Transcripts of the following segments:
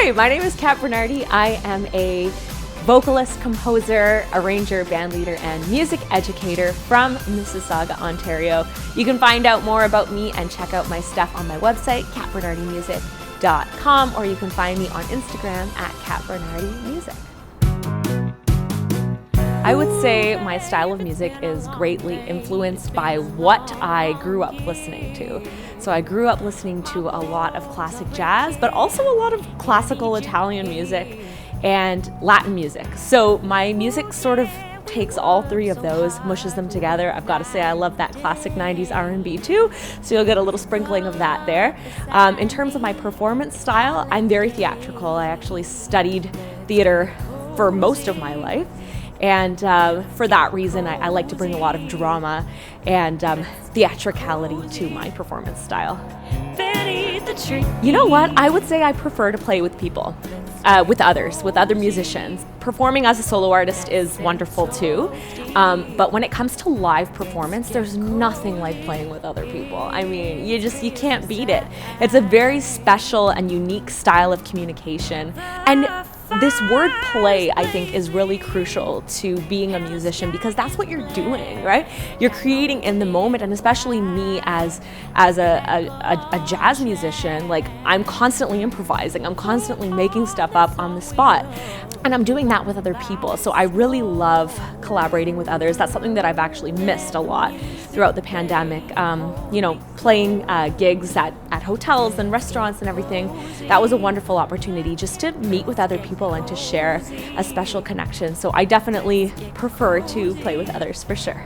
Hi, my name is Kat Bernardi. I am a vocalist, composer, arranger, bandleader, and music educator from Mississauga, Ontario. You can find out more about me and check out my stuff on my website, katbernardimusic.com, or you can find me on Instagram at katbernardimusic. I would say my style of music is greatly influenced by what I grew up listening to. So I grew up listening to a lot of classic jazz, but also a lot of classical Italian music and Latin music. So my music sort of takes all three of those, mushes them together. I've got to say I love that classic 90s R&B too, so you'll get a little sprinkling of that there. In terms of my performance style, I'm very theatrical. I actually studied theater for most of my life. And for that reason, I like to bring a lot of drama and theatricality to my performance style. You know what? I would say I prefer to play with people, with other musicians. Performing as a solo artist is wonderful too, but when it comes to live performance, there's nothing like playing with other people. I mean, you can't beat it. It's a very special and unique style of communication. And this word play, I think, is really crucial to being a musician because that's what you're doing, right? You're creating in the moment, and especially me as a jazz musician, like I'm constantly improvising, I'm constantly making stuff up on the spot. And I'm doing that with other people. So I really love collaborating with others. That's something that I've actually missed a lot throughout the pandemic. Playing gigs at hotels and restaurants and everything. That was a wonderful opportunity just to meet with other people and to share a special connection. So I definitely prefer to play with others for sure.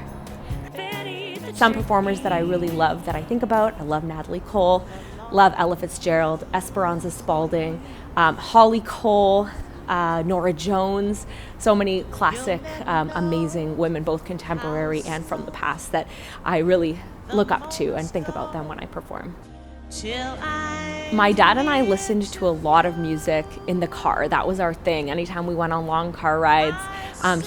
Some performers that I really love that I think about, I love Natalie Cole, love Ella Fitzgerald, Esperanza Spalding, Holly Cole, Nora Jones, so many classic, amazing women, both contemporary and from the past, that I really look up to and think about them when I perform. My dad and I listened to a lot of music in the car. That was our thing. Anytime we went on long car rides,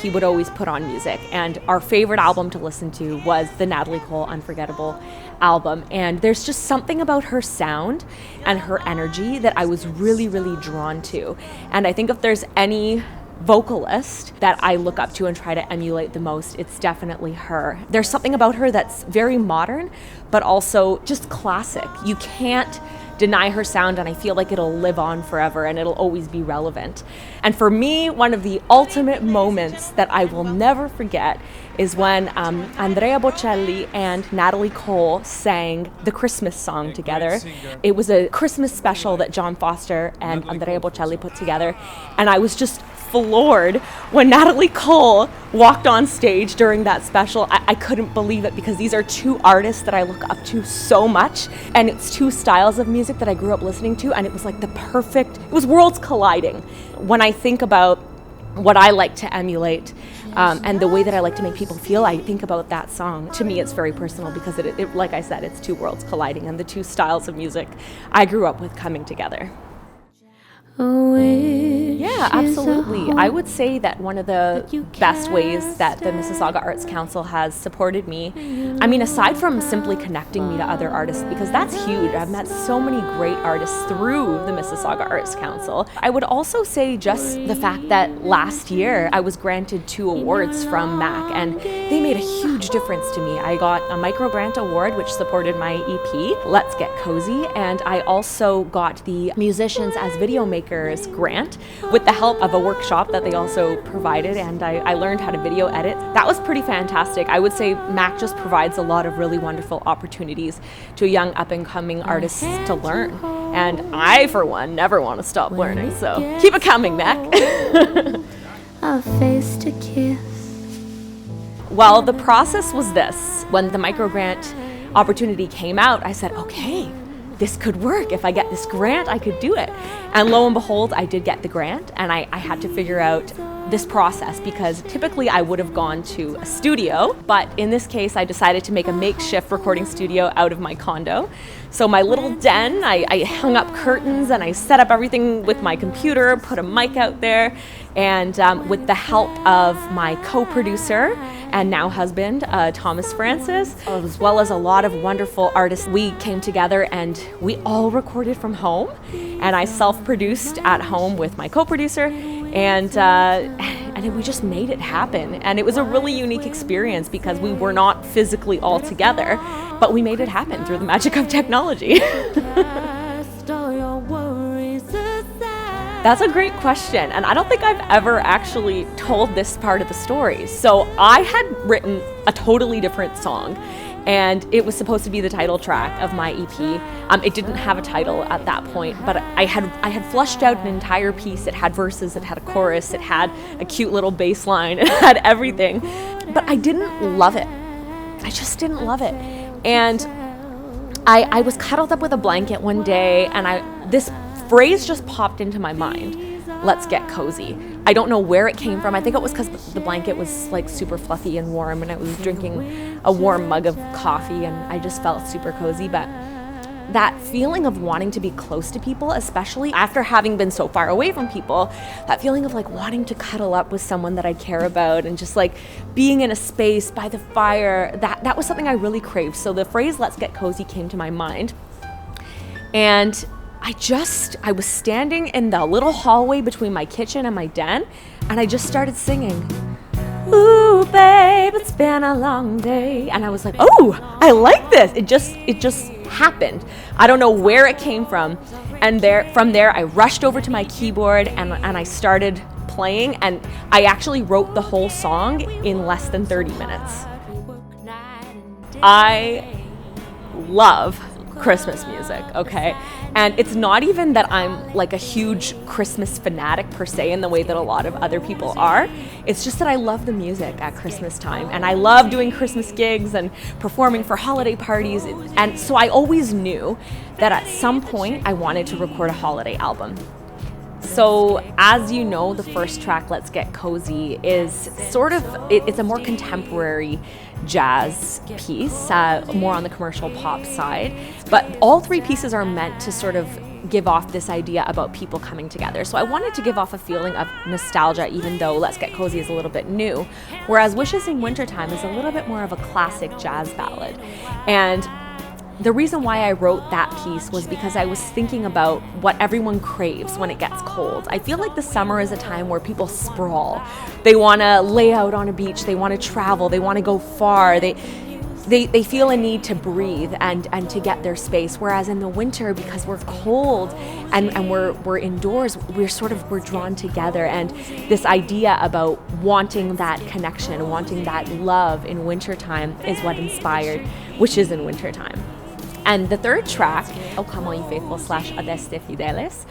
he would always put on music. And our favorite album to listen to was the Natalie Cole Unforgettable album. And there's just something about her sound and her energy that I was really, really drawn to. And I think if there's any vocalist that I look up to and try to emulate the most, it's definitely her. There's something about her that's very modern, but also just classic. You can't deny her sound, and I feel like it'll live on forever and it'll always be relevant. And for me, one of the ultimate moments that I will never forget is when Andrea Bocelli and Natalie Cole sang the Christmas song together. It was a Christmas special that John Foster and Andrea Bocelli put together, and I was just floored when Natalie Cole walked on stage during that special. I couldn't believe it because these are two artists that I look up to so much, and it's two styles of music that I grew up listening to, and it was like it was worlds colliding. When I think about what I like to emulate and the way that I like to make people feel, I think about that song. To me, it's very personal because it, like I said, it's two worlds colliding and the two styles of music I grew up with coming together. Yeah, absolutely. I would say that one of the best ways that the Mississauga Arts Council has supported me, I mean, aside from simply connecting me to other artists, because that's huge. I've met so many great artists through the Mississauga Arts Council. I would also say just the fact that last year I was granted 2 awards from MAC, and they made a huge difference to me. I got a micro grant award, which supported my EP, Let's Get Cozy, and I also got the Musicians as Video Makers grant with the help of a workshop that they also provided, and I learned how to video edit. That was pretty fantastic. I would say MAC just provides a lot of really wonderful opportunities to young up-and-coming artists to learn, and I, for one, never want to stop learning, so keep it coming, MAC. A face to kiss. Well, the process was this. When the microgrant opportunity came out, I said, okay, this could work. If I get this grant, I could do it. And lo and behold, I did get the grant, and I had to figure out this process because typically I would have gone to a studio, but in this case, I decided to make a makeshift recording studio out of my condo. So my little den, I hung up curtains and I set up everything with my computer, put a mic out there, and with the help of my co-producer and now husband, Thomas Francis, as well as a lot of wonderful artists, we came together and we all recorded from home. and I self-produced at home with my co-producer, and we just made it happen. And it was a really unique experience because we were not physically all together, but we made it happen through the magic of technology. That's a great question, and I don't think I've ever actually told this part of the story. So I had written a totally different song, and it was supposed to be the title track of my EP. It didn't have a title at that point, but I had fleshed out an entire piece. It had verses, it had a chorus, it had a cute little bass line, it had everything. But I didn't love it. I just didn't love it. And I was cuddled up with a blanket one day, and this phrase just popped into my mind: let's get cozy. I don't know where it came from. I think it was because the blanket was like super fluffy and warm, and I was drinking a warm mug of coffee, and I just felt super cozy. But that feeling of wanting to be close to people, especially after having been so far away from people, that feeling of like wanting to cuddle up with someone that I care about and just like being in a space by the fire, that was something I really craved. So the phrase "let's get cozy" came to my mind, and I was standing in the little hallway between my kitchen and my den, and I just started singing, "Ooh, babe, it's been a long day." And I was like, oh, I like this. It just happened. I don't know where it came from. And from there, I rushed over to my keyboard and I started playing, and I actually wrote the whole song in less than 30 minutes. I love Christmas music, okay? And it's not even that I'm like a huge Christmas fanatic per se in the way that a lot of other people are. It's just that I love the music at Christmas time, and I love doing Christmas gigs and performing for holiday parties. And so I always knew that at some point I wanted to record a holiday album. So as you know, the first track, "Let's Get Cozy," is it's a more contemporary jazz piece, more on the commercial pop side. But all three pieces are meant to sort of give off this idea about people coming together. So I wanted to give off a feeling of nostalgia, even though "Let's Get Cozy" is a little bit new, whereas "Wishes in Wintertime" is a little bit more of a classic jazz ballad. And the reason why I wrote that piece was because I was thinking about what everyone craves when it gets cold. I feel like the summer is a time where people sprawl. They want to lay out on a beach, they want to travel, they want to go far, they feel a need to breathe and to get their space. Whereas in the winter, because we're cold and we're indoors, we're drawn together. And this idea about wanting that connection, wanting that love in wintertime is what inspired Wishes in Wintertime. And the third track, "O Como y Faithful" / "Adeste Fideles,"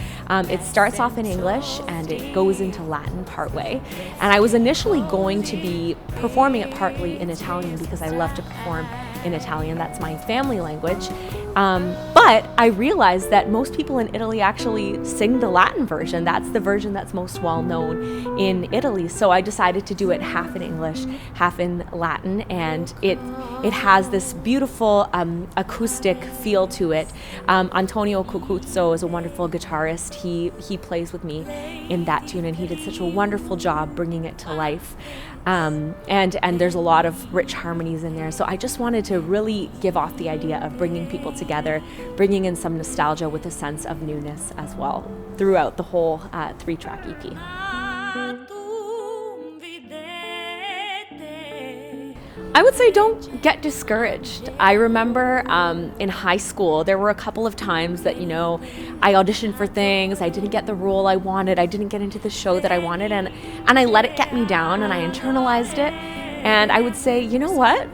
it starts off in English and it goes into Latin partway. And I was initially going to be performing it partly in Italian because I love to perform in Italian. That's my family language. But I realized that most people in Italy actually sing the Latin version. That's the version that's most well known in Italy. So I decided to do it half in English, half in Latin, and it has this beautiful acoustic feel to it. Antonio Cucuzzo is a wonderful guitarist. He plays with me in that tune, and he did such a wonderful job bringing it to life. And there's a lot of rich harmonies in there. So I just wanted to really give off the idea of bringing people together, bringing in some nostalgia with a sense of newness as well throughout the whole 3-track EP. I would say don't get discouraged. I remember in high school, there were a couple of times that, I auditioned for things, I didn't get the role I wanted, I didn't get into the show that I wanted, and I let it get me down, and I internalized it. And I would say, you know what?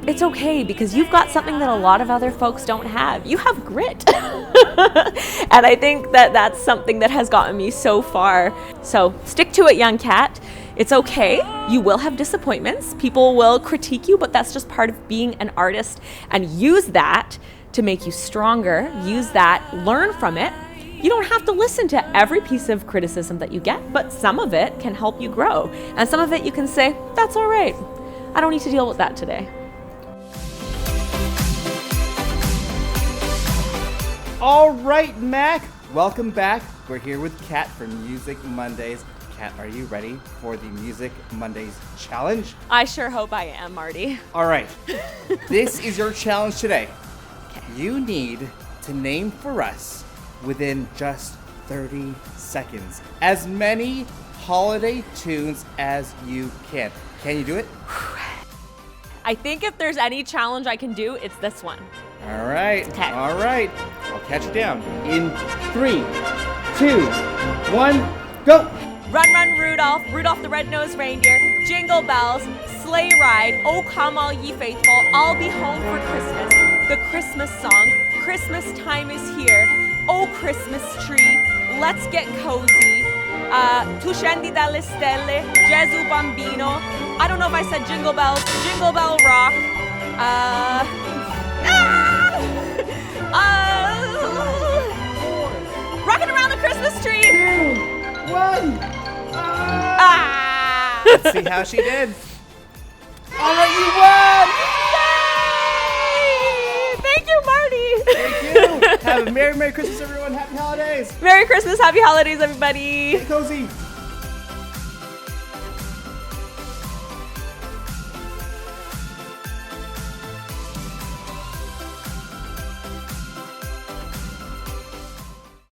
It's okay, because you've got something that a lot of other folks don't have. You have grit. And I think that that's something that has gotten me so far. So stick to it, young cat. It's okay. You will have disappointments. People will critique you, but that's just part of being an artist. And use that to make you stronger. Use that, learn from it. You don't have to listen to every piece of criticism that you get, but some of it can help you grow. And some of it you can say, that's all right. I don't need to deal with that today. All right, Mac, welcome back. We're here with Kat from Music Mondays. Kat, are you ready for the Music Mondays challenge? I sure hope I am, Marty. All right. This is your challenge today. Okay. You need to name for us, within just 30 seconds. As many holiday tunes as you can. Can you do it? I think if there's any challenge I can do, it's this one. All right. Okay. All right. I'll catch you down. In 3, 2, 1, go. Run, run, Rudolph, Rudolph the red-nosed reindeer, jingle bells, sleigh ride, oh come all ye faithful, I'll be home for Christmas. The Christmas song, Christmas time is here, oh Christmas tree, let's get cozy. Tu scendi dalle stelle, Gesù bambino. I don't know if I said jingle bells, jingle bell rock. Rocking around the Christmas tree. 2, 1. Let's see how she did. All right, you won! Yay! Thank you, Marty. Thank you. Have a Merry Christmas, everyone. Happy holidays. Merry Christmas, happy holidays, everybody. Stay cozy.